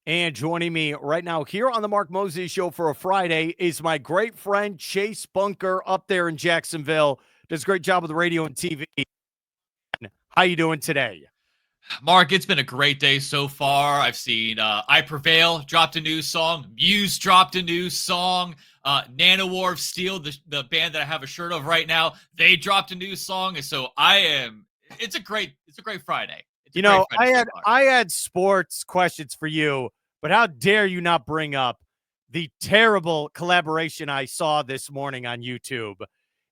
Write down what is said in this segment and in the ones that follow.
And joining me right now here on the Mark Moses Show for a Friday is my great friend Chase Bunker up there in Jacksonville. Does a great job with the radio and TV. How you doing today? Mark, it's been a great day so far. I've seen I Prevail dropped a new song. Muse dropped a new song. Nanowar of Steel, the band that I have a shirt of right now, they dropped a new song. And so it's a great Friday. It's a You great know, Friday so far. I had sports questions for you, but how dare you not bring up the terrible collaboration I saw this morning on YouTube?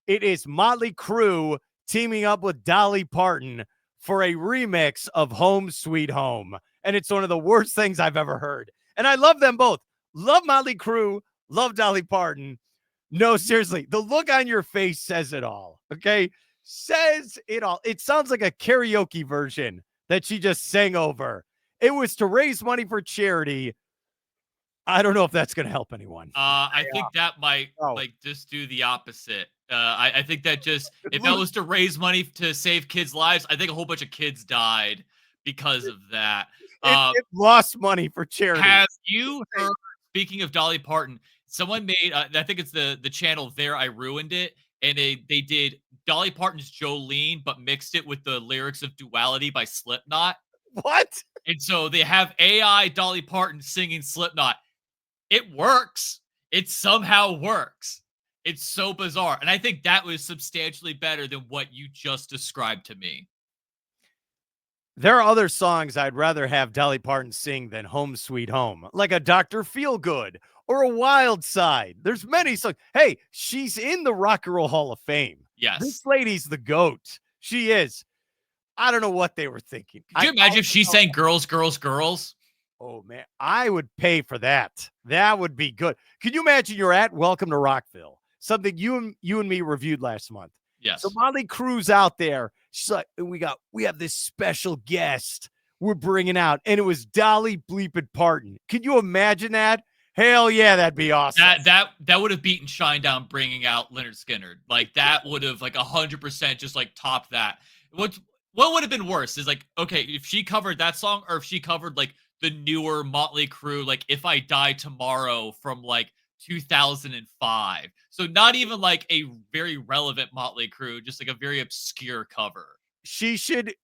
It is Motley Crue teaming up with Dolly Parton for a remix of Home Sweet Home. And it's one of the worst things I've ever heard. And I love them both. Love Motley Crue, love Dolly Parton. No, seriously, the look on your face says it all. Okay? Says it all. It sounds like a karaoke version that she just sang over. It was to raise money for charity. I don't know if that's going to help anyone. I think that might Oh. just do the opposite. I think that just if that was to raise money to save kids' lives, I think a whole bunch of kids died because of that. It lost money for charity. Have you heard? Speaking of Dolly Parton, someone made I think it's the channel There I Ruined It, and they did Dolly Parton's Jolene, but mixed it with the lyrics of Duality by Slipknot. What? And so they have AI Dolly Parton singing Slipknot. It works. It somehow works. It's so bizarre. And I think that was substantially better than what you just described to me. There are other songs I'd rather have Dolly Parton sing than Home Sweet Home, like a Dr. Feelgood or a Wild Side. There's many songs. Hey, she's in the Rock and Roll Hall of Fame. Yes. This lady's the GOAT. She is. I don't know what they were thinking. Could you imagine if she sang Girls, Girls, Girls? Oh, man, I would pay for that. That would be good. Could you imagine you're at Welcome to Rockville, something you and me reviewed last month? Yes. So Motley Crue's out there. She's like, we have this special guest we're bringing out, and it was Dolly bleeping Parton. Could you imagine that? Hell yeah, that'd be awesome. That would have beaten Shinedown bringing out Leonard Skinner. Like that would have 100% just topped that. What would have been worse is okay, if she covered that song or if she covered the newer Motley Crue, If I Die Tomorrow from 2005. So not even a very relevant Motley Crue, just a very obscure cover. She should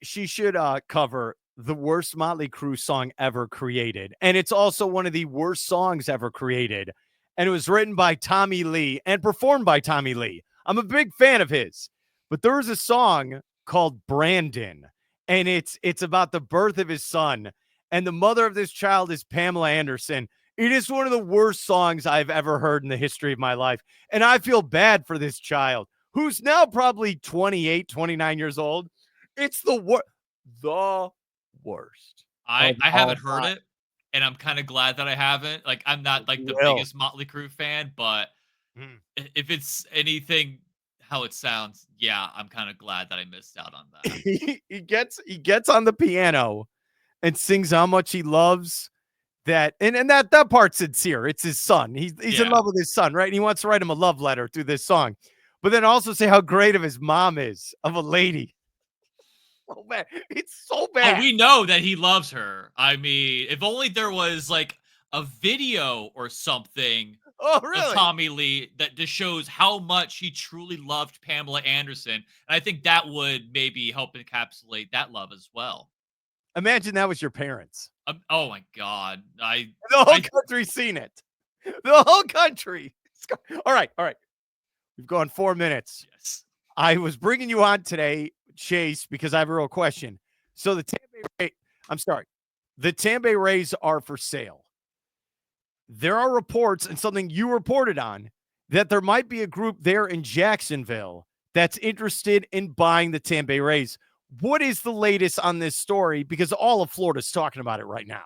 cover the worst Motley Crue song ever created. And it's also one of the worst songs ever created. And it was written by Tommy Lee and performed by Tommy Lee. I'm a big fan of his. But there was a song called Brandon, and it's about the birth of his son. And the mother of this child is Pamela Anderson. It is one of the worst songs I've ever heard in the history of my life. And I feel bad for this child, who's now probably 28, 29 years old. It's the worst. I haven't heard it, and I'm kind of glad that I haven't. I'm not the biggest Motley Crue fan, but if it's anything how it sounds, yeah, I'm kind of glad that I missed out on that. he gets on the piano and sings how much he loves that, and that part's sincere. It's his son. He's in love with his son, right? And he wants to write him a love letter through this song, but then also say how great of his mom is, of a lady. Oh man, it's so bad. Oh, we know that he loves her. I mean, if only there was a video or something of Tommy Lee that just shows how much he truly loved Pamela Anderson. And I think that would maybe help encapsulate that love as well. Imagine that was your parents. Oh my God. The whole country's seen it. The whole country. All right. We've gone 4 minutes. Yes. I was bringing you on today, Chase, because I have a real question. So the Tampa Rays are for sale. There are reports, and something you reported on, that there might be a group there in Jacksonville that's interested in buying the Tampa Rays. What is the latest on this story? Because all of Florida's talking about it right now.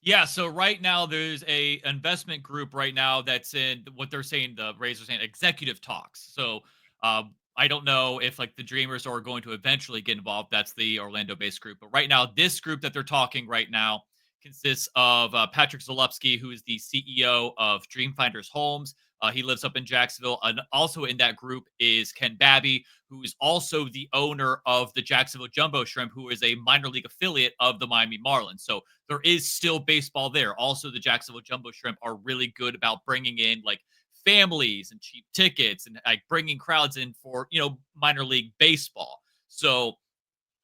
Yeah, so right now there's a investment group right now that's in what they're saying, the Rays are saying executive talks. So I don't know if the Dreamers are going to eventually get involved. That's the Orlando-based group. But right now, this group that they're talking right now consists of Patrick Zalewski, who is the CEO of Dreamfinders Homes, He lives up in Jacksonville. And also in that group is Ken Babby, who is also the owner of the Jacksonville Jumbo Shrimp, who is a minor league affiliate of the Miami Marlins. So there is still baseball there. Also, the Jacksonville Jumbo Shrimp are really good about bringing in like families and cheap tickets and like bringing crowds in for, minor league baseball. So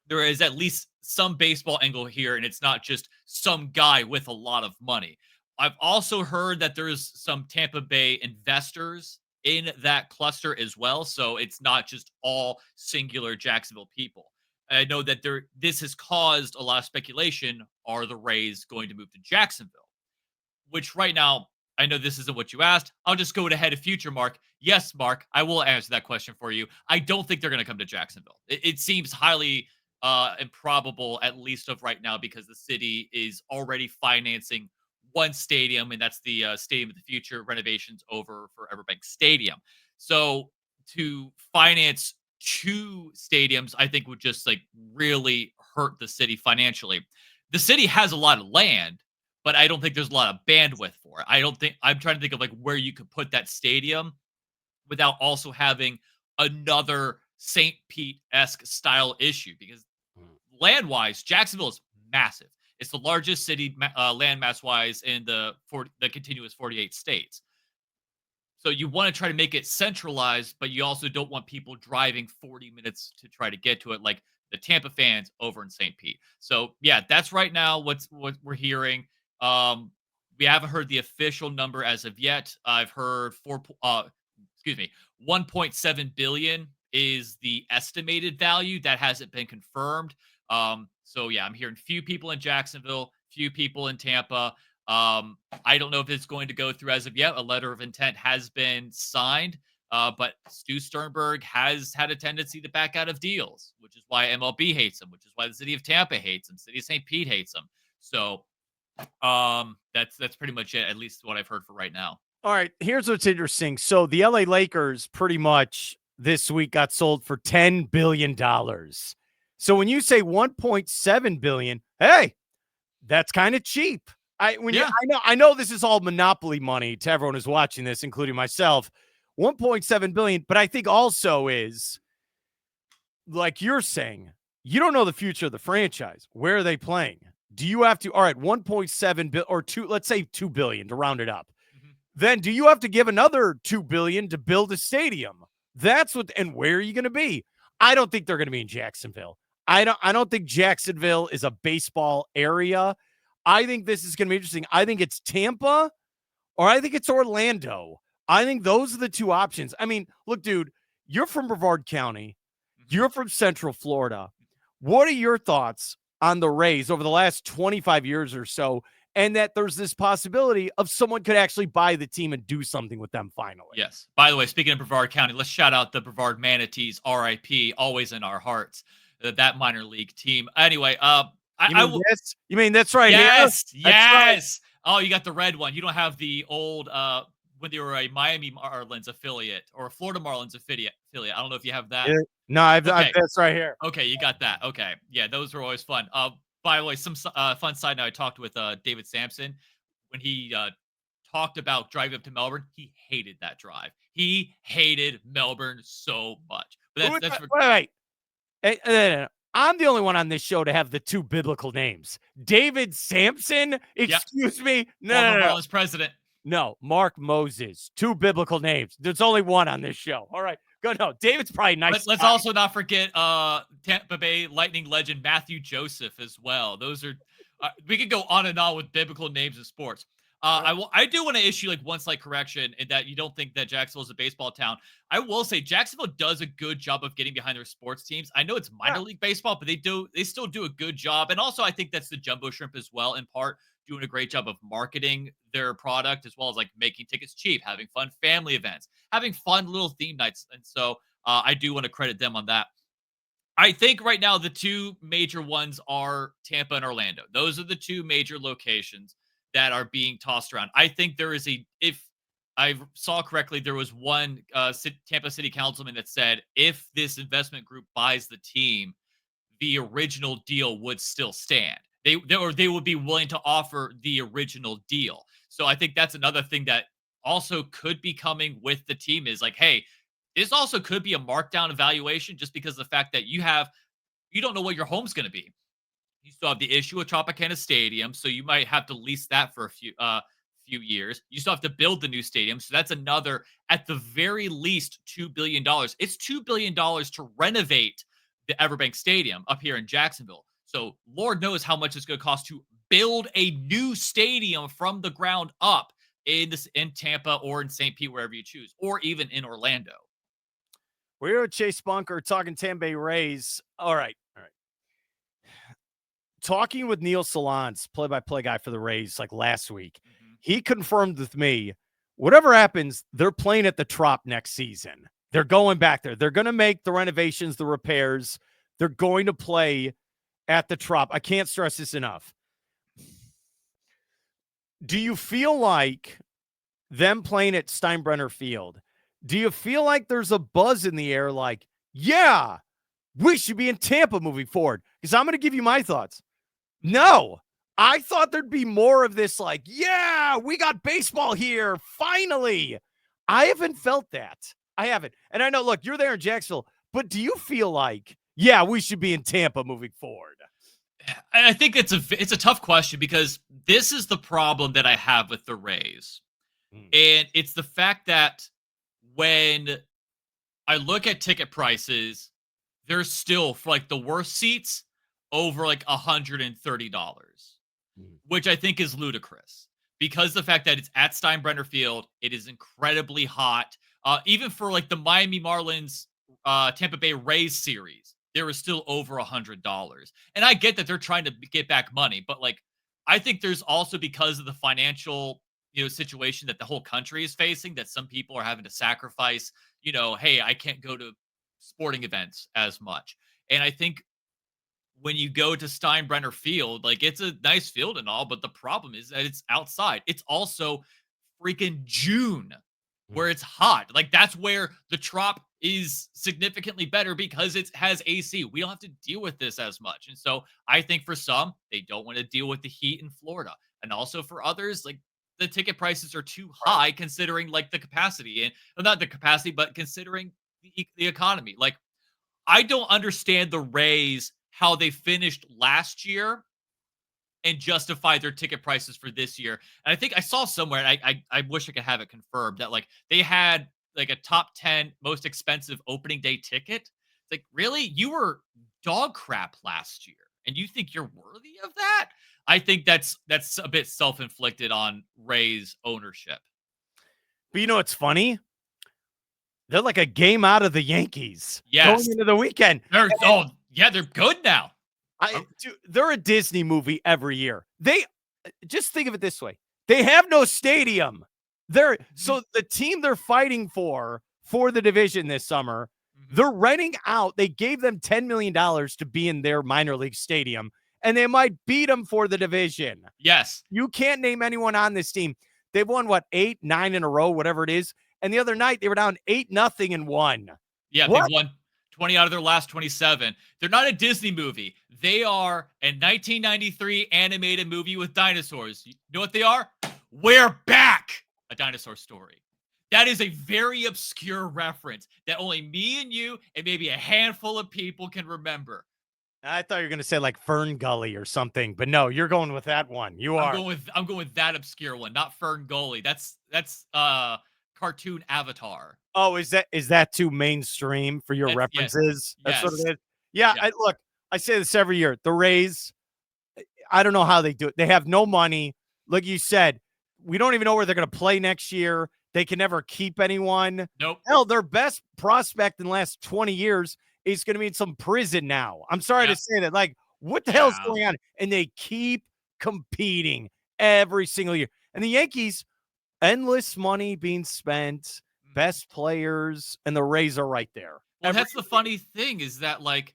there is at least some baseball angle here, and it's not just some guy with a lot of money. I've also heard that there's some Tampa Bay investors in that cluster as well. So it's not just all singular Jacksonville people. I know that this has caused a lot of speculation. Are the Rays going to move to Jacksonville? Which right now, I know this isn't what you asked. I'll just go ahead of future, Mark. Yes, Mark, I will answer that question for you. I don't think they're going to come to Jacksonville. It seems highly improbable, at least of right now, because the city is already financing one stadium, and that's the Stadium of the Future renovations over for Everbank Stadium. So to finance two stadiums, I think would just like really hurt the city financially. The city has a lot of land, but I don't think there's a lot of bandwidth for it. I'm trying to think of like where you could put that stadium without also having another St. Pete-esque style issue, because land-wise, Jacksonville is massive. It's the largest city land mass-wise in the continuous 48 states. So you want to try to make it centralized, but you also don't want people driving 40 minutes to try to get to it, like the Tampa fans over in St. Pete. So yeah, that's right now what we're hearing. We haven't heard the official number as of yet. I've heard 1.7 billion is the estimated value. That hasn't been confirmed. So yeah, I'm hearing few people in Jacksonville, few people in Tampa. I don't know if it's going to go through as of yet. A letter of intent has been signed, but Stu Sternberg has had a tendency to back out of deals, which is why MLB hates him, which is why the city of Tampa hates him, city of St. Pete hates him. So that's pretty much it, at least what I've heard for right now. All right, here's what's interesting. So the LA Lakers pretty much this week got sold for $10 billion. So when you say 1.7 billion, hey, that's kind of cheap. I know this is all monopoly money to everyone who's watching this, including myself. 1.7 billion, but I think also is like you're saying, you don't know the future of the franchise. Where are they playing? Do you have to, all right, 1.7 billion or two, let's say 2 billion to round it up. Then do you have to give another 2 billion to build a stadium? That's what, and where are you going to be? I don't think they're going to be in Jacksonville. I don't think Jacksonville is a baseball area. I think this is going to be interesting. I think it's Tampa or I think it's Orlando. I think those are the two options. I mean, look, dude, you're from Brevard County. You're from Central Florida. What are your thoughts on the Rays over the last 25 years or so, and that there's this possibility of someone could actually buy the team and do something with them finally? Yes. By the way, speaking of Brevard County, let's shout out the Brevard Manatees, RIP, always in our hearts, that minor league team. Anyway, you mean that's right yes, here? Yes. Right. Oh, you got the red one. You don't have the old when they were a Miami Marlins affiliate or a Florida Marlins affiliate. I don't know if you have that. Yeah. No, I've that's right here. Okay, you got that. Okay. Yeah, those were always fun. By the way, some fun side note, I talked with David Sampson when he talked about driving up to Melbourne. He hated that drive. He hated Melbourne so much. But wait. Hey, I'm the only one on this show to have the two biblical names. David Sampson? Excuse me? No. Marlins president. No, Mark Moses. Two biblical names. There's only one on this show. All right. Good. No, David's probably nice. Let's also not forget Tampa Bay Lightning legend Matthew Joseph as well. Those are we could go on and on with biblical names of sports. I do want to issue like one slight correction in that you don't think that Jacksonville is a baseball town. I will say Jacksonville does a good job of getting behind their sports teams. I know it's minor league baseball, but they still do a good job. And also I think that's the Jumbo Shrimp as well, in part doing a great job of marketing their product, as well as like making tickets cheap, having fun family events, having fun little theme nights. And so I do want to credit them on that. I think right now the two major ones are Tampa and Orlando. Those are the two major locations that are being tossed around. I think there is if I saw correctly, there was one Tampa City councilman that said if this investment group buys the team, the original deal would still stand. They would be willing to offer the original deal. So I think that's another thing that also could be coming with the team is like, hey, this also could be a markdown evaluation just because of the fact that you don't know what your home's going to be. You still have the issue of Tropicana Stadium, so you might have to lease that for a few years. You still have to build the new stadium, so that's another, at the very least, $2 billion. It's $2 billion to renovate the Everbank Stadium up here in Jacksonville. So Lord knows how much it's going to cost to build a new stadium from the ground up in Tampa or in St. Pete, wherever you choose, or even in Orlando. We're here with Chase Bunker talking Tampa Bay Rays. All right. Talking with Neil Salons, play-by-play guy for the Rays, like last week, he confirmed with me, whatever happens, they're playing at the Trop next season. They're going back there. They're going to make the renovations, the repairs. They're going to play at the Trop. I can't stress this enough. Do you feel like them playing at Steinbrenner Field, do you feel like there's a buzz in the air like, yeah, we should be in Tampa moving forward? Because I'm going to give you my thoughts. No, I thought there'd be more of this like, yeah, we got baseball here, finally. I haven't felt that. I haven't. And I know, look, you're there in Jacksonville, but do you feel like, yeah, we should be in Tampa moving forward? I think it's a tough question because this is the problem that I have with the Rays. And it's the fact that when I look at ticket prices, they're still, for like the worst seats, over like $130, which I think is ludicrous because the fact that it's at Steinbrenner Field, it is incredibly hot. Even for like the Miami Marlins, Tampa Bay Rays series, there was still over $100. And I get that they're trying to get back money, but like, I think there's also, because of the financial, situation that the whole country is facing, that some people are having to sacrifice, hey, I can't go to sporting events as much. And I think when you go to Steinbrenner Field, like, it's a nice field and all, but the problem is that it's outside. It's also freaking June where it's hot. Like, that's where the Trop is significantly better because it has AC. We don't have to deal with this as much. And so I think for some, they don't want to deal with the heat in Florida. And also for others, like, the ticket prices are too high considering like the capacity, and well, not the capacity, but considering the economy. Like, I don't understand the Rays, how they finished last year and justify their ticket prices for this year. And I think I saw somewhere, and I wish I could have it confirmed, that like they had like a top 10 most expensive opening day ticket. It's like, really? You were dog crap last year and you think you're worthy of that? I think that's a bit self-inflicted on Rays ownership. But it's funny. They're like a game out of the Yankees Yes. going into the weekend. They're good now. They're a Disney movie every year. They just think of it this way. They have no stadium. So the team they're fighting for the division this summer, they're renting out. They gave them $10 million to be in their minor league stadium, and they might beat them for the division. Yes. You can't name anyone on this team. They've won, 8, 9 in a row, whatever it is. And the other night, they were down 8-0 and won. Yeah, they've won 20 out of their last 27. They're not a Disney movie. They are a 1993 animated movie with dinosaurs. You know what they are? We're back! A Dinosaur Story. That is a very obscure reference that only me and you and maybe a handful of people can remember. I thought you were going to say like Fern Gully or something, but no, you're going with that one. I'm going with that obscure one, not Fern Gully. That's cartoon Avatar. Oh, is that too mainstream for your references? Yes. That's what it is. Yeah. I say this every year. The Rays, I don't know how they do it. They have no money. Like you said, we don't even know where they're going to play next year. They can never keep anyone. Nope. Hell, their best prospect in the last 20 years is going to be in some prison now. I'm sorry to say that. Like, what the hell is going on? And they keep competing every single year. And the Yankees, endless money being spent, best players, and the Rays are right there. Well, that's the funny thing is that like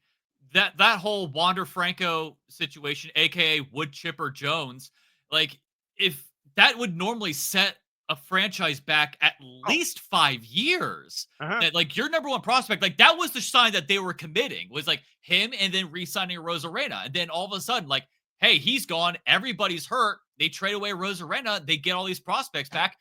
that whole Wander Franco situation, aka Wood Chipper Jones, like if that would normally set a franchise back at least 5 years. That like your number one prospect, like that was the sign that they were committing, was like him and then re-signing Rosarena. And then all of a sudden, like, hey, he's gone. Everybody's hurt. They trade away Rosarena. They get all these prospects back.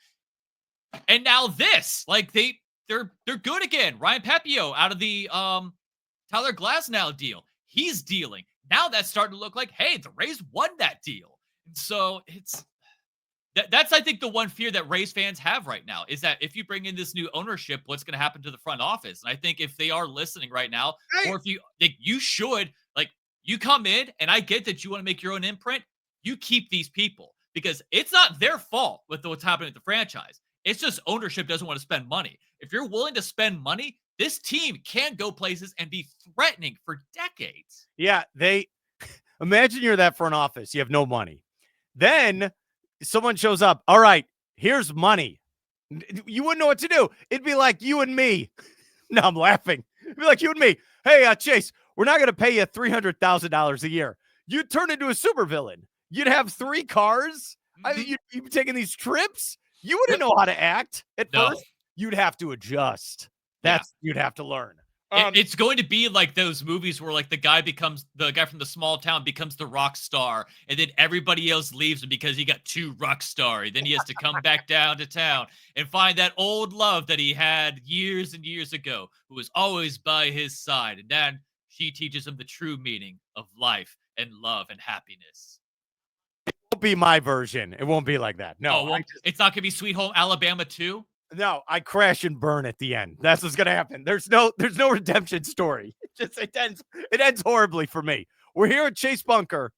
And now this, like they're good again. Ryan Pepio out of the Tyler Glasnow deal. He's dealing. Now that's starting to look like, hey, the Rays won that deal. And so that's I think the one fear that Rays fans have right now is that if you bring in this new ownership, what's going to happen to the front office? And I think if they are listening right now, Hey, or if you think you should, like you come in, and I get that you want to make your own imprint, you keep these people because it's not their fault with what's happening with the franchise. It's just ownership doesn't want to spend money. If you're willing to spend money, this team can go places and be threatening for decades. yeah, they imagine you're that front office. You have no money. Then someone shows up. All right, here's money. You wouldn't know what to do. It'd be like you and me. No, I'm laughing. It'd be like you and me. Hey, Chase, we're not going to pay you $300,000 a year. You'd turn into a supervillain. You'd have 3 cars. You'd be taking these trips. You wouldn't know how to act at first. You'd have to adjust. You'd have to learn. It's going to be like those movies where like the guy from the small town becomes the rock star, and then everybody else leaves him because he got too rock star. Then he has to come back down to town and find that old love that he had years and years ago, who was always by his side. And then she teaches him the true meaning of life and love and happiness. It won't be my version. It won't be like that. No, it's not gonna be Sweet Home Alabama 2. No, I crash and burn at the end. That's what's gonna happen. There's no redemption story. It ends horribly for me. We're here at Chase Bunker.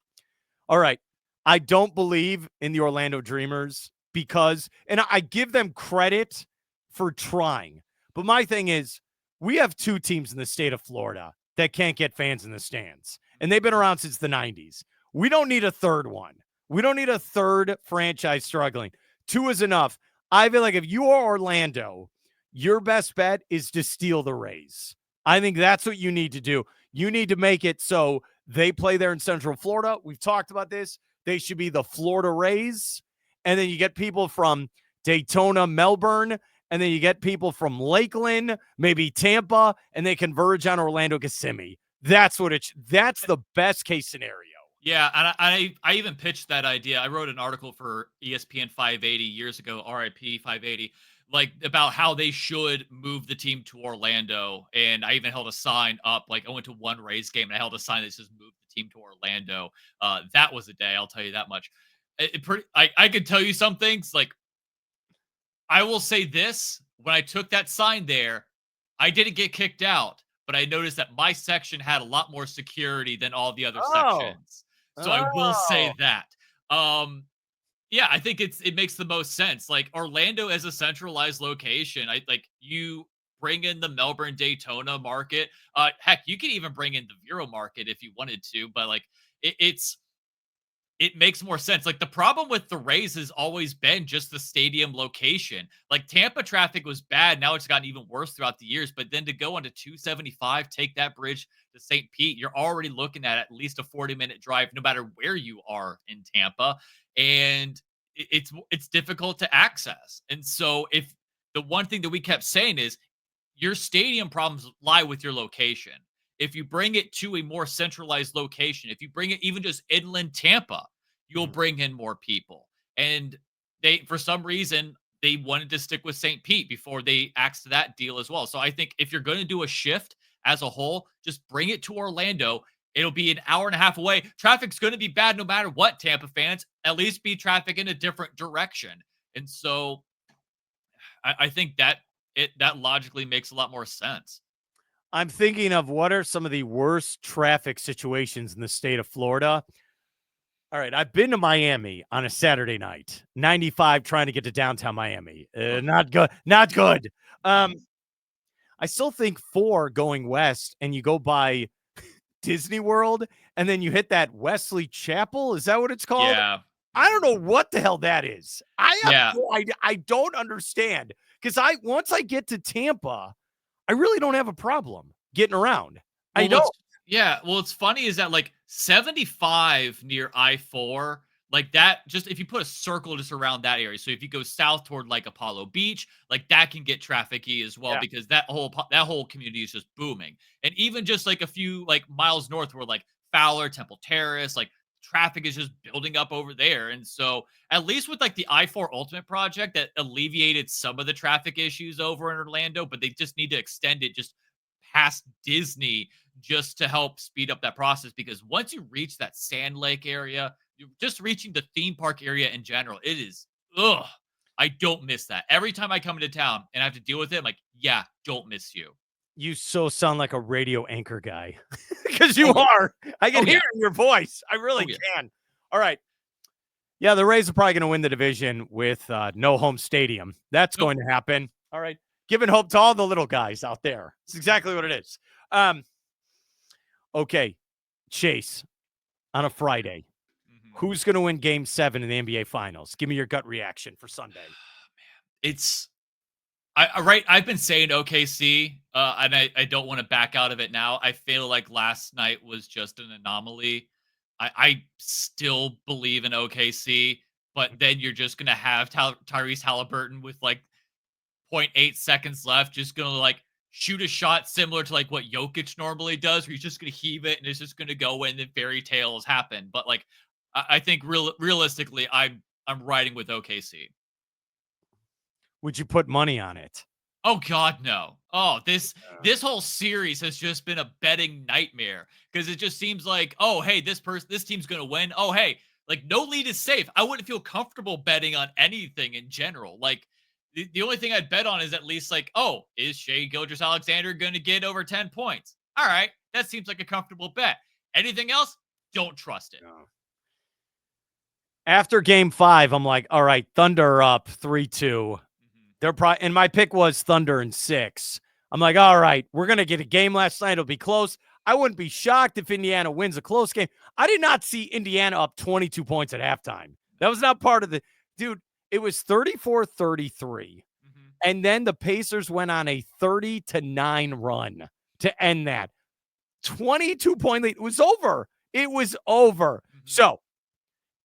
All right. I don't believe in the Orlando Dreamers because, and I give them credit for trying. But my thing is, we have 2 teams in the state of Florida that can't get fans in the stands. And they've been around since the 90s. We don't need a third one. We don't need a third franchise struggling. 2 is enough. I feel like if you are Orlando, your best bet is to steal the Rays. I think that's what you need to do. You need to make it so they play there in Central Florida. We've talked about this. They should be the Florida Rays. And then you get people from Daytona, Melbourne, and then you get people from Lakeland, maybe Tampa, and they converge on Orlando Kissimmee. That's the best case scenario. Yeah, and I even pitched that idea. I wrote an article for ESPN 580 years ago, RIP 580, like about how they should move the team to Orlando. And I even held a sign up. Like I went to one Rays game and I held a sign that says "Move the team to Orlando." That was a day, I'll tell you that much. I could tell you some things. Like I will say this: when I took that sign there, I didn't get kicked out, but I noticed that my section had a lot more security than all the other sections. So I will say that. Yeah, I think it makes the most sense. Like Orlando as a centralized location, you bring in the Melbourne Daytona market. Heck, you could even bring in the Vero market if you wanted to, but like it makes more sense. Like the problem with the Rays has always been just the stadium location. Like Tampa traffic was bad. Now it's gotten even worse throughout the years. But then to go onto 275, take that bridge to St. Pete, you're already looking at least a 40-minute drive, no matter where you are in Tampa. And it's difficult to access. And so if the one thing that we kept saying is your stadium problems lie with your location. If you bring it to a more centralized location, if you bring it even just inland Tampa, you'll bring in more people. And for some reason, they wanted to stick with St. Pete before they axed that deal as well. So I think if you're going to do a shift as a whole, just bring it to Orlando. It'll be an hour and a half away. Traffic's going to be bad no matter what, Tampa fans. At least be traffic in a different direction. And so I think that logically makes a lot more sense. I'm thinking of what are some of the worst traffic situations in the state of Florida. All right, I've been to Miami on a Saturday night, 95 trying to get to downtown Miami. Not good. Not good. I still think 4 going west and you go by Disney World and then you hit that Wesley Chapel. Is that what it's called? Yeah. I don't know what the hell that is. I don't understand because once I get to Tampa, I really don't have a problem getting around. Well, I don't. Yeah. Well, what's funny is that like 75 near I-4, like that, just if you put a circle just around that area. So if you go south toward like Apollo Beach, like that can get trafficy as well because that whole community is just booming. And even just like a few like miles north where like Fowler, Temple Terrace, like traffic is just building up over there. And so at least with like the I-4 Ultimate project that alleviated some of the traffic issues over in Orlando, but they just need to extend it just past Disney just to help speed up that process. Because once you reach that Sand Lake area, you're just reaching the theme park area in general. It is, ugh, I don't miss that. Every time I come into town and I have to deal with it, I'm like, yeah, don't miss you. You so sound like a radio anchor guy because you Oh, yeah. are. I can Oh, hear yeah. it in your voice. I really Oh, yeah. can. All right. Yeah, the Rays are probably going to win the division with no home stadium. That's Nope. going to happen. All right. Giving hope to all the little guys out there. It's exactly what it is. Okay. Chase, on a Friday, who's going to win game 7 in the NBA Finals? Give me your gut reaction for Sunday. It's I've been saying OKC, and I don't want to back out of it now. I feel like last night was just an anomaly. I still believe in OKC, but then you're just gonna have Tyrese Halliburton with like zero point 0.8 seconds left, just gonna like shoot a shot similar to like what Jokic normally does, where he's just gonna heave it and it's just gonna go in and fairy tales happen. But like I think realistically, I'm riding with OKC. Would you put money on it? Oh God, no. Oh, this whole series has just been a betting nightmare because it just seems like, oh, hey, this team's gonna win. Oh, hey, like no lead is safe. I wouldn't feel comfortable betting on anything in general. Like the only thing I'd bet on is at least like, oh, is Shea Gilgeous-Alexander gonna get over 10 points? All right, that seems like a comfortable bet. Anything else? Don't trust it. No. After game 5, I'm like, all right, Thunder up 3-2. They're probably, and my pick was Thunder in 6. I'm like, all right, we're going to get a game last night. It'll be close. I wouldn't be shocked if Indiana wins a close game. I did not see Indiana up 22 points at halftime. That was not part of the, dude, it was 34-33. And then the Pacers went on a 30-9 run to end that. 22-point lead. It was over. It was over. So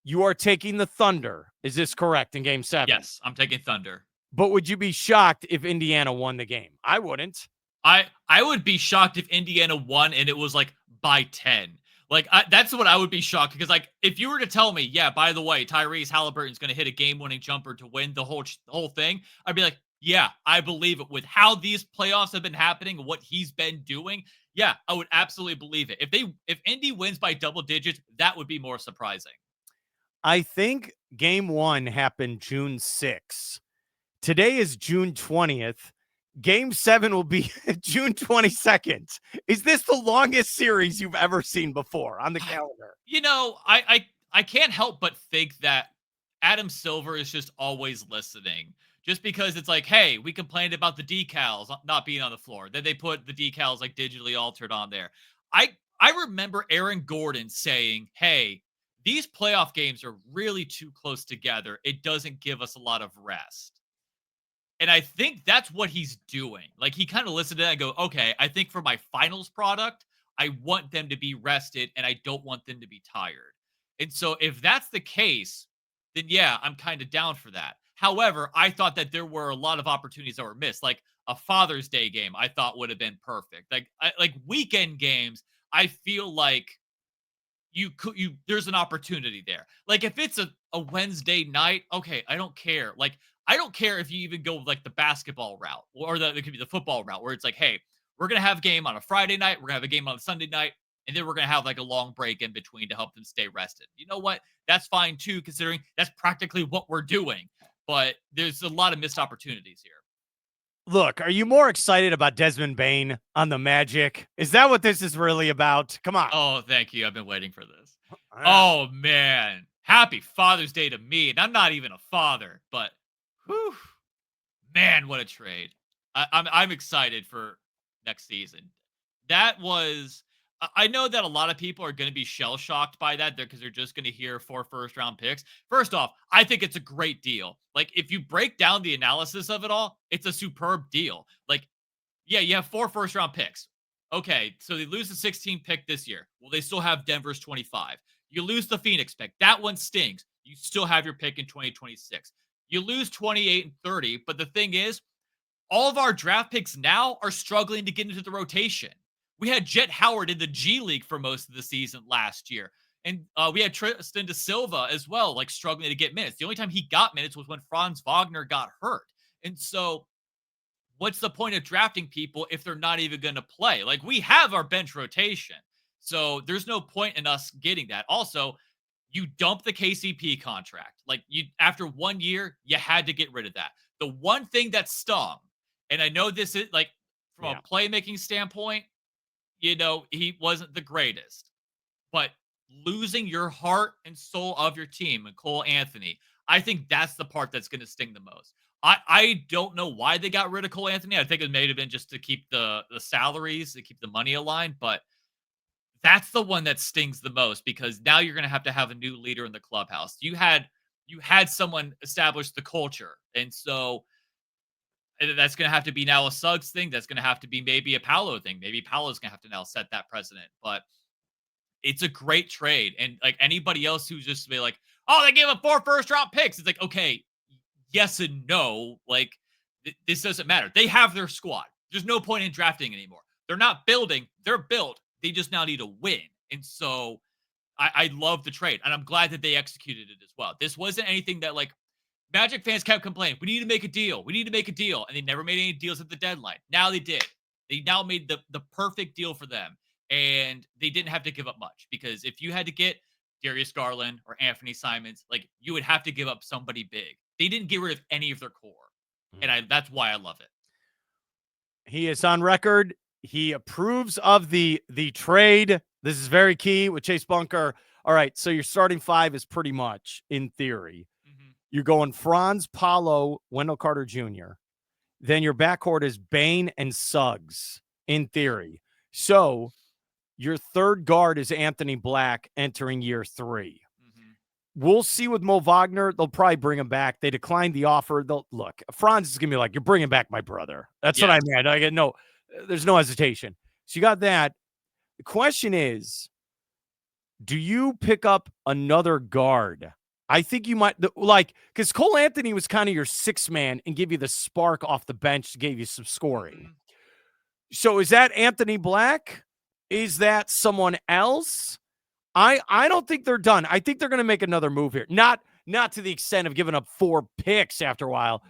you are taking the Thunder. Is this correct in game 7? Yes, I'm taking Thunder. But would you be shocked if Indiana won the game? I wouldn't. I would be shocked if Indiana won and it was like by 10. Like that's what I would be shocked because like if you were to tell me, yeah, by the way, Tyrese Halliburton's going to hit a game-winning jumper to win the whole thing, I'd be like, yeah, I believe it. With how these playoffs have been happening, what he's been doing, yeah, I would absolutely believe it. If Indy wins by double digits, that would be more surprising. I think game 1 happened June 6th. Today is June 20th. Game 7 will be June 22nd. Is this the longest series you've ever seen before on the calendar? You know, I can't help but think that Adam Silver is just always listening. Just because it's like, hey, we complained about the decals not being on the floor. Then they put the decals like digitally altered on there. I remember Aaron Gordon saying, hey, these playoff games are really too close together. It doesn't give us a lot of rest. And I think that's what he's doing. Like he kind of listened to that and go, okay, I think for my finals product, I want them to be rested and I don't want them to be tired. And so if that's the case, then yeah, I'm kind of down for that. However, I thought that there were a lot of opportunities that were missed. Like a Father's Day game, I thought would have been perfect. Like weekend games, I feel like there's an opportunity there. Like if it's a Wednesday night, okay, I don't care. Like I don't care if you even go like the basketball route or it could be the football route where it's like, hey, we're going to have a game on a Friday night. We're going to have a game on a Sunday night. And then we're going to have like a long break in between to help them stay rested. You know what? That's fine too, considering that's practically what we're doing. But there's a lot of missed opportunities here. Look, are you more excited about Desmond Bane on the Magic? Is that what this is really about? Come on. Oh, thank you. I've been waiting for this. Oh, man. Happy Father's Day to me. And I'm not even a father, but whew, man, what a trade. I'm excited for next season. That was, I know that a lot of people are going to be shell shocked by that because they're just going to hear 4 first-round picks. First off, I think it's a great deal. Like, if you break down the analysis of it all, it's a superb deal. Like, yeah, you have 4 first-round picks. Okay, so they lose the 16th pick this year. Well, they still have Denver's 25. You lose the Phoenix pick. That one stings. You still have your pick in 2026. You lose 28 and 30, but the thing is, all of our draft picks now are struggling to get into the rotation. We had Jet Howard in the G League for most of the season last year. And we had Tristan da Silva as well, like struggling to get minutes. The only time he got minutes was when Franz Wagner got hurt. And so what's the point of drafting people if they're not even going to play? Like, we have our bench rotation. So there's no point in us getting that. Also, you dump the KCP contract. Like, you, after 1 year, you had to get rid of that. The one thing that stung, and I know this is like from a playmaking standpoint, he wasn't the greatest, but losing your heart and soul of your team and Cole Anthony, I think that's the part that's going to sting the most. I don't know why they got rid of Cole Anthony. I think it may have been just to keep the salaries, to keep the money aligned, but that's the one that stings the most because now you're going to have a new leader in the clubhouse. You had someone establish the culture, and so that's going to have to be now a Suggs thing. That's going to have to be maybe a Paolo thing. Maybe Paolo's going to have to now set that precedent. But it's a great trade, and like anybody else who's just be like, oh, they gave up 4 first-round picks. It's like, okay, yes and no. Like, this doesn't matter. They have their squad. There's no point in drafting anymore. They're not building. They're built. They just now need to win. And so I love the trade, and I'm glad that they executed it as well. This wasn't anything that, like, Magic fans kept complaining, we need to make a deal. We need to make a deal. And they never made any deals at the deadline. Now they did. They now made the perfect deal for them. And they didn't have to give up much because if you had to get Darius Garland or Anthony Simons, like, you would have to give up somebody big. They didn't get rid of any of their core. And that's why I love it. He is on record. He approves of the trade. This is very key with Chase Bunker. All right, so your starting 5 is pretty much, in theory, you're going Franz, Paolo, Wendell Carter Jr. Then your backcourt is Bane and Suggs, in theory. So your third guard is Anthony Black entering year 3. We'll see with Mo Wagner. They'll probably bring him back. They declined the offer. They'll look. Franz is going to be like, you're bringing back my brother. That's what I meant. I get no, there's no hesitation. So you got that. The question is, do you pick up another guard? I think you might, like, because Cole Anthony was kind of your 6th man and give you the spark off the bench to give you some scoring. So is that Anthony Black? Is that someone else? I don't think they're done. I think they're going to make another move here. Not to the extent of giving up 4 picks after a while,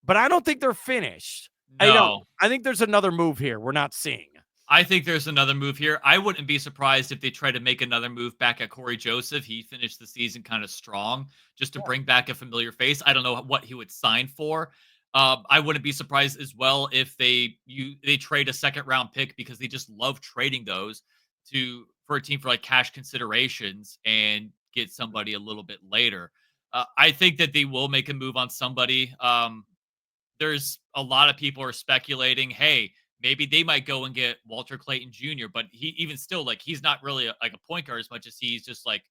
but I don't think they're finished. No. I think there's another move here we're not seeing. I think there's another move here. I wouldn't be surprised if they try to make another move back at Corey Joseph. He finished the season kind of strong just to bring back a familiar face. I don't know what he would sign for. I wouldn't be surprised as well if they trade a 2nd-round pick because they just love trading those for a team for like cash considerations and get somebody a little bit later. I think that they will make a move on somebody. There's a lot of people are speculating, hey, maybe they might go and get Walter Clayton Jr., but he even still, like, he's not really like a point guard as much as he's just like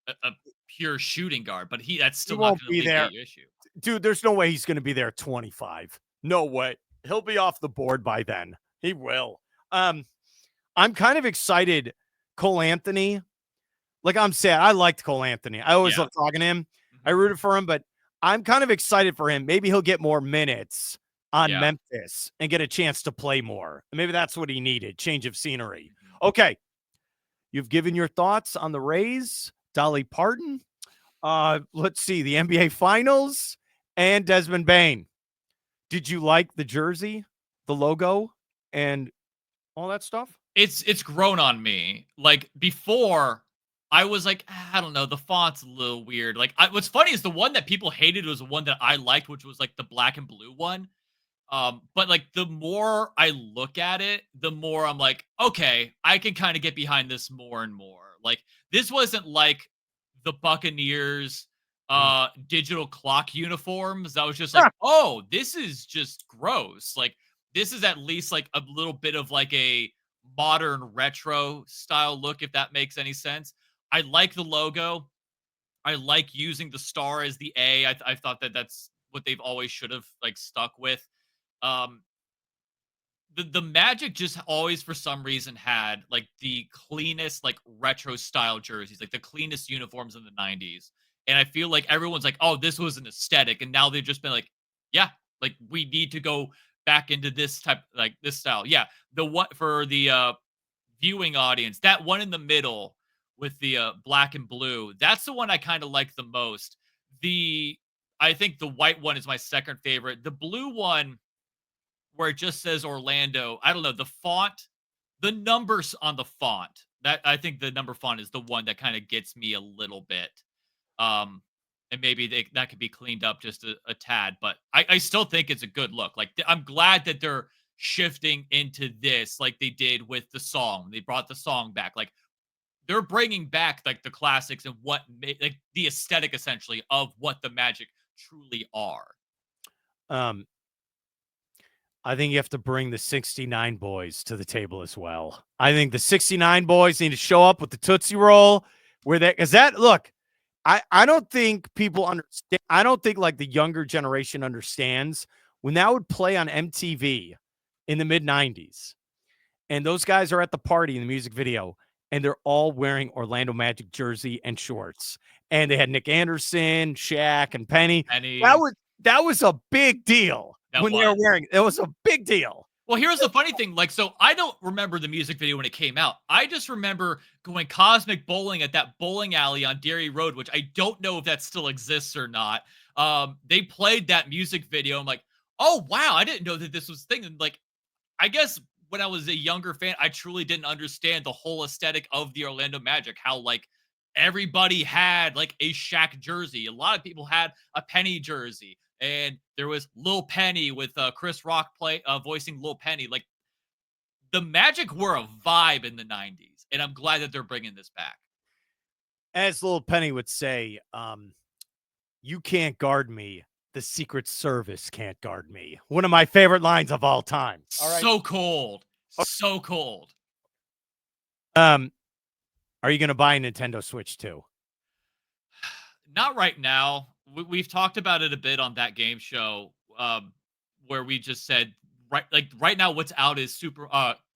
a pure shooting guard. But that's still not going to be the issue. Dude, there's no way he's going to be there at 25. No way. He'll be off the board by then. He will. I'm kind of excited. Cole Anthony. Like, I'm sad. I liked Cole Anthony. I always loved talking to him. I rooted for him, but I'm kind of excited for him. Maybe he'll get more minutes on Memphis and get a chance to play more. Maybe that's what he needed. Change of scenery. Okay. You've given your thoughts on the Rays, Dolly Parton. Let's see, the NBA Finals and Desmond Bane. Did you like the jersey, the logo, and all that stuff? It's grown on me. Like, before, I was like, I don't know, the font's a little weird. Like, what's funny is the one that people hated was the one that I liked, which was like the black and blue one. But like, the more I look at it, the more I'm like, okay, I can kind of get behind this more and more. Like, this wasn't like the Buccaneers digital clock uniforms. I was just like, oh, this is just gross. Like, this is at least like a little bit of like a modern retro style look, if that makes any sense. I like the logo. I like using the star as the A. I thought that that's what they've always should have like stuck with. The Magic just always, for some reason, had like the cleanest, like retro style jerseys, like the cleanest uniforms in the 90s. And I feel like everyone's like, oh, this was an aesthetic. And now they've just been like, yeah, like, we need to go back into this type, like this style. Yeah. The one for the viewing audience, that one in the middle with the black and blue. That's the one I kind of like the most. I think the white one is my second favorite. The blue one, where it just says Orlando, I don't know, the font, the numbers on the font. That I think the number font is the one that kind of gets me a little bit. Um, and maybe that could be cleaned up just a tad, but I still think it's a good look. Like I'm glad that they're shifting into this, like they did with the song. They brought the song back. Like they're bringing back like the classics and like the aesthetic essentially of what the Magic truly are. I think you have to bring the 69 boys to the table as well. I think the 69 boys need to show up with the Tootsie Roll where they, because that, look, I don't think people understand. I don't think like the younger generation understands when that would play on MTV in the mid 90s. And those guys are at the party in the music video and they're all wearing Orlando Magic jersey and shorts. And they had Nick Anderson, Shaq, and Penny. That was a big deal when they were wearing it. It was a big deal. Well, here's the funny thing. Like, so I don't remember the music video when it came out. I just remember going cosmic bowling at that bowling alley on Derry Road, which I don't know if that still exists or not. They played that music video. I'm like, oh, wow. I didn't know that this was a thing. And like, I guess when I was a younger fan, I truly didn't understand the whole aesthetic of the Orlando Magic, how like everybody had like a Shaq jersey. A lot of people had a Penny jersey. And there was Lil Penny with Chris Rock voicing Lil Penny. Like the Magic were a vibe in the 90s, and I'm glad that they're bringing this back. As Lil Penny would say, you can't guard me. The Secret Service can't guard me. One of my favorite lines of all time. All right. So cold. So cold. Are you going to buy a Nintendo Switch too? Not right now. We've talked about it a bit on that game show, where we just said right now what's out is Super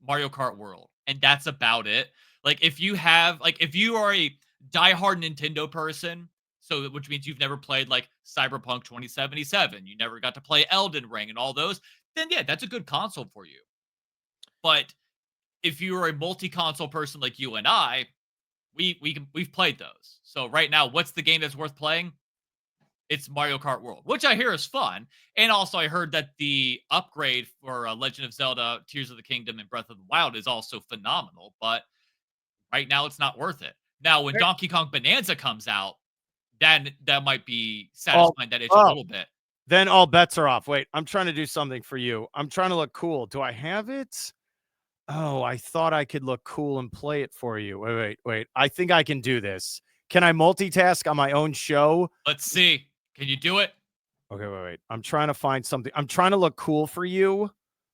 Mario Kart World, and that's about it. Like if you are a diehard Nintendo person, so which means you've never played like Cyberpunk 2077, you never got to play Elden Ring and all those, then yeah, that's a good console for you. But if you are a multi-console person like you and I, we've played those. So right now, what's the game that's worth playing? It's Mario Kart World, which I hear is fun. And also I heard that the upgrade for Legend of Zelda, Tears of the Kingdom, and Breath of the Wild is also phenomenal. But right now it's not worth it. Now, when Donkey Kong Bonanza comes out, then that might be satisfying that itch a little bit. Then all bets are off. Wait, I'm trying to do something for you. I'm trying to look cool. Do I have it? Oh, I thought I could look cool and play it for you. Wait. I think I can do this. Can I multitask on my own show? Let's see. Can you do it? Okay, wait. I'm trying to find something. I'm trying to look cool for you.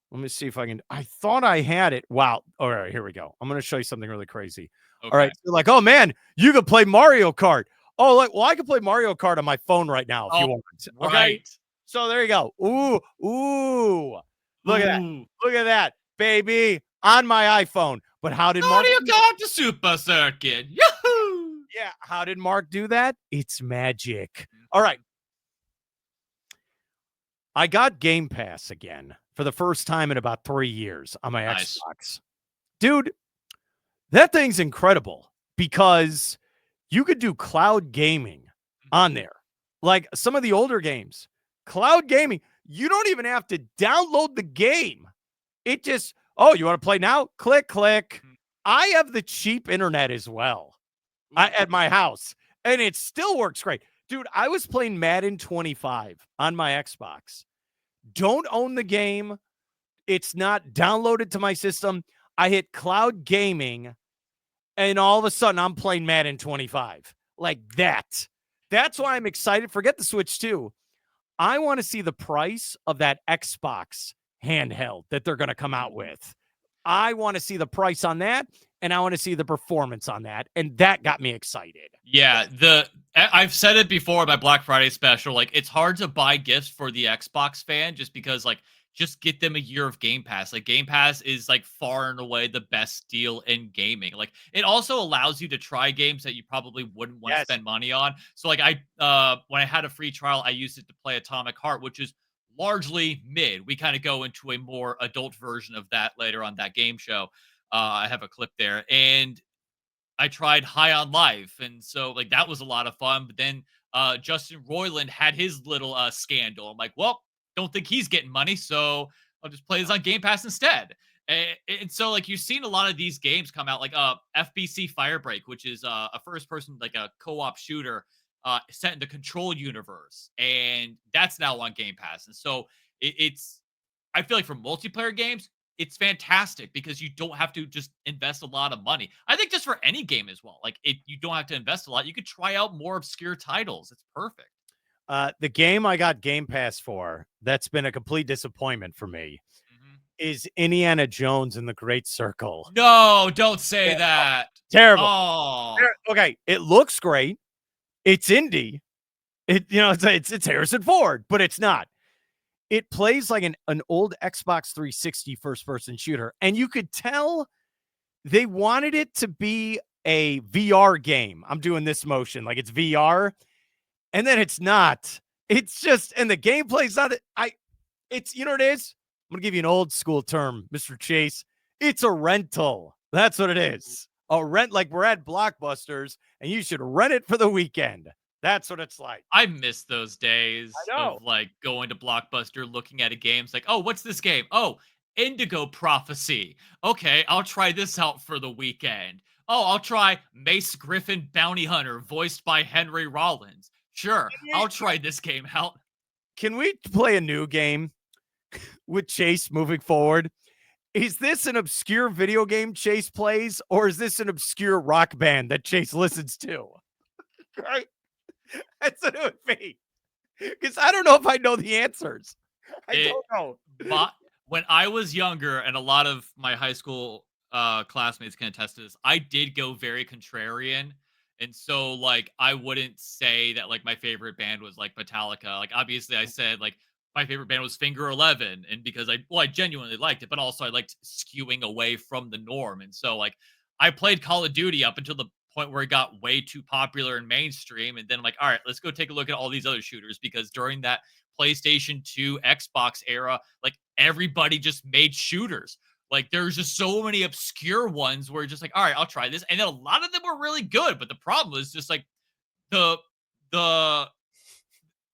Let me see if I can. I thought I had it. Wow. All right, here we go. I'm going to show you something really crazy. Okay. All right. You're like, oh, man, you could play Mario Kart. Oh, like, well, I can play Mario Kart on my phone right now if you want. Okay. Right. So there you go. Ooh. Look at that. Look at that, baby, on my iPhone. But how did Mark? Mario Kart to Super Circuit. Yahoo! Yeah. How did Mark do that? It's magic. All right. I got Game Pass again for the first time in about 3 years on my Xbox. Dude, that thing's incredible because you could do cloud gaming on there. Like some of the older games, cloud gaming, you don't even have to download the game. It just, oh, you want to play now? Click. I have the cheap internet as well at my house, and it still works great. Dude, I was playing Madden 25 on my Xbox. Don't own the game. It's not downloaded to my system. I hit cloud gaming, and all of a sudden, I'm playing Madden 25. Like that. That's why I'm excited. Forget the Switch 2. I want to see the price of that Xbox handheld that they're going to come out with. I want to see the price on that, and I want to see the performance on that, and that got me excited. Yeah, I've said it before, my Black Friday special, like it's hard to buy gifts for the Xbox fan just because like just get them a year of Game Pass. Like Game Pass is like far and away the best deal in gaming. Like it also allows you to try games that you probably wouldn't want to spend money on. So like when I had a free trial, I used it to play Atomic Heart, which is largely mid. We kind of go into a more adult version of that later on that game show. I have a clip there, and I tried High on Life, and so like that was a lot of fun. But then Justin Roiland had his little scandal. I'm like, well, don't think he's getting money, so I'll just play this on Game Pass instead. And so like you've seen a lot of these games come out, like FBC Firebreak, which is a first person like a co-op shooter set in the Control universe, and that's now on Game Pass. And so it's I feel like for multiplayer games, it's fantastic because you don't have to just invest a lot of money. I think just for any game as well. Like you don't have to invest a lot. You could try out more obscure titles. It's perfect. The game I got Game Pass for that's been a complete disappointment for me Mhm. is Indiana Jones and the Great Circle. No, don't say Yeah, that. terrible. Oh, Okay, it looks great. It's indie. It's Harrison Ford, but it's not. It plays like an old Xbox 360 first-person shooter, and you could tell they wanted it to be a VR game. I'm doing this motion like it's VR, and then it's not. It's just, and the gameplay's not. It's you know what it is. I'm gonna give you an old school term, Mr. Chase. It's a rental. That's what it is. A rent, like we're at Blockbusters, and you should rent it for the weekend. That's what it's like. I miss those days I know. of like going to Blockbuster, looking at a game. It's like, oh, what's this game? Oh, Indigo Prophecy. Okay, I'll try this out for the weekend. Oh, I'll try Mace Griffin Bounty Hunter, voiced by Henry Rollins. Sure, I'll try this game out. Can we play a new game with Chase moving forward? Is this an obscure video game Chase plays, or is this an obscure rock band that Chase listens to? Right? That's what it would be. Because I don't know if I know the answers. I don't know. But when I was younger, and a lot of my high school classmates can attest to this, I did go very contrarian. And so, like, I wouldn't say that, like, my favorite band was, like, Metallica. Like, obviously, I said, like, my favorite band was Finger 11. And because I genuinely liked it, but also I liked skewing away from the norm. And so, like, I played Call of Duty up until the point where it got way too popular and mainstream. And then I'm like, all right, let's go take a look at all these other shooters, because during that PlayStation 2, Xbox era, like everybody just made shooters. Like there's just so many obscure ones where just like, all right, I'll try this. And then a lot of them were really good. But the problem was just like the the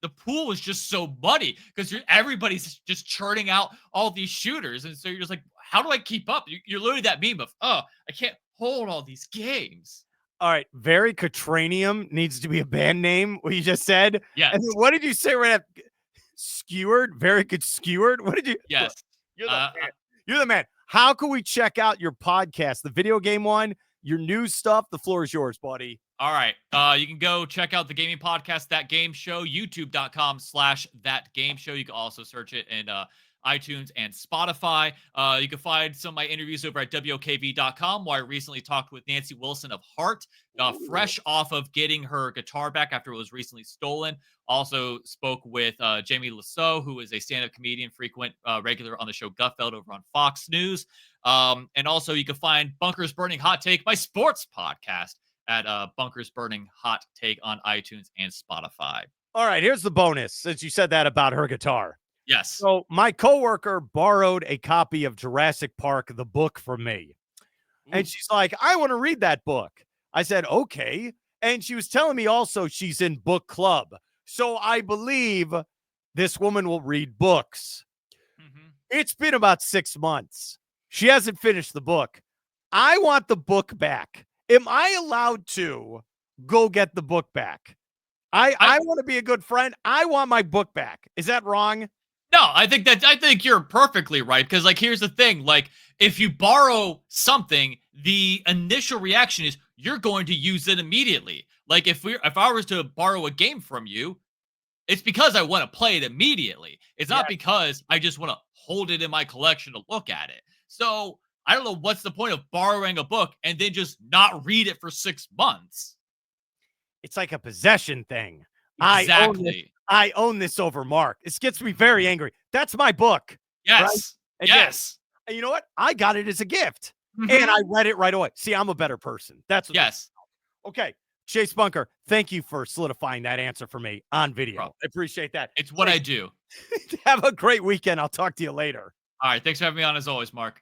the pool was just so muddy because everybody's just churning out all these shooters. And so you're just like, how do I keep up? You're literally that meme of, oh, I can't hold all these games. All right. Very Catranium needs to be a band name, what you just said. Yes. And then what did you say right after? Skewered? Very good skewered? What did you? Yes. You're the man. You're the man. How can we check out your podcast, the video game one, your news stuff? The floor is yours, buddy. All right. You can go check out the gaming podcast, That Game Show, youtube.com/That Game Show. You can also search it in iTunes and Spotify. You can find some of my interviews over at WOKV.com, where I recently talked with Nancy Wilson of Heart, fresh off of getting her guitar back after it was recently stolen. Also spoke with Jamie Lasso, who is a stand-up comedian, frequent regular on the show Gutfeld over on Fox News. And also you can find Bunkers Burning Hot Take, my sports podcast, at Bunkers Burning Hot Take on iTunes and Spotify. All right, here's the bonus, since you said that about her guitar. Yes. So my coworker borrowed a copy of Jurassic Park, the book, from me. And she's like, I want to read that book. I said, okay. And she was telling me also she's in book club. So I believe this woman will read books. Mm-hmm. It's been about 6 months. She hasn't finished the book. I want the book back. Am I allowed to go get the book back? I want to be a good friend. I want my book back. Is that wrong? No, I think you're perfectly right. Because like, here's the thing, like if you borrow something, the initial reaction is you're going to use it immediately. Like if I was to borrow a game from you, it's because I want to play it immediately. It's not because I just want to hold it in my collection to look at it. So I don't know what's the point of borrowing a book and then just not read it for 6 months. It's like a possession thing. Exactly. I own this over Mark. This gets me very angry. That's my book. Yes. Right? Yes. And you know what? I got it as a gift. Mm-hmm. And I read it right away. See, I'm a better person. That's what. Yes. Okay. Chase Bunker, thank you for solidifying that answer for me on video. Bro, I appreciate that. It's what I do. Have a great weekend. I'll talk to you later. All right. Thanks for having me on as always, Mark.